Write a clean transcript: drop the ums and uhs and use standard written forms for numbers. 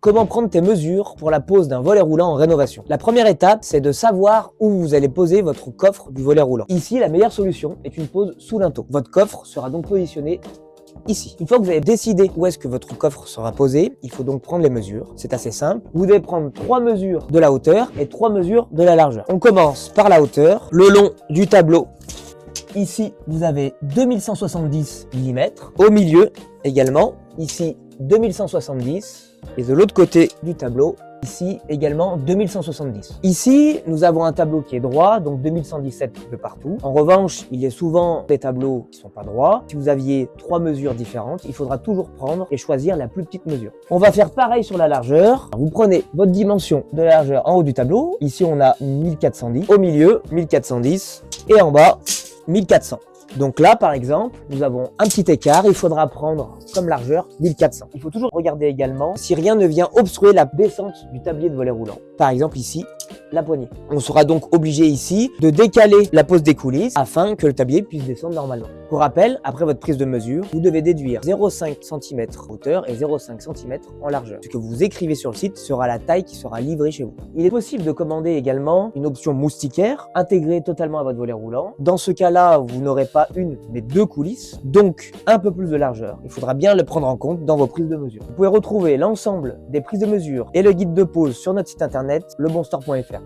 Comment prendre tes mesures pour la pose d'un volet roulant en rénovation? La première étape, c'est de savoir où vous allez poser votre coffre du volet roulant. Ici, la meilleure solution est une pose sous linteau. Votre coffre sera donc positionné ici. Une fois que vous avez décidé où est-ce que votre coffre sera posé, il faut donc prendre les mesures. C'est assez simple. Vous devez prendre 3 mesures de la hauteur et 3 mesures de la largeur. On commence par la hauteur, le long du tableau. Ici, vous avez 2170 mm. Au milieu, également, ici, 2170. Et de l'autre côté du tableau, ici, également, 2170. Ici, nous avons un tableau qui est droit, donc 2117 de partout. En revanche, il y a souvent des tableaux qui ne sont pas droits. Si vous aviez 3 mesures différentes, il faudra toujours prendre et choisir la plus petite mesure. On va faire pareil sur la largeur. Vous prenez votre dimension de la largeur en haut du tableau. Ici, on a 1410. Au milieu, 1410. Et en bas, 1400. Donc là, par exemple, nous avons un petit écart. Il faudra prendre comme largeur 1400. Il faut toujours regarder également si rien ne vient obstruer la descente du tablier de volet roulant. Par exemple ici, la poignée. On sera donc obligé ici de décaler la pose des coulisses afin que le tablier puisse descendre normalement. Pour rappel, après votre prise de mesure, vous devez déduire 0,5 cm en hauteur et 0,5 cm en largeur. Ce que vous écrivez sur le site sera la taille qui sera livrée chez vous. Il est possible de commander également une option moustiquaire intégrée totalement à votre volet roulant. Dans ce cas-là, vous n'aurez pas une mais 2 coulisses, donc un peu plus de largeur. Il faudra bien le prendre en compte dans vos prises de mesure. Vous pouvez retrouver l'ensemble des prises de mesure et le guide de pose sur notre site internet lebonstore.fr.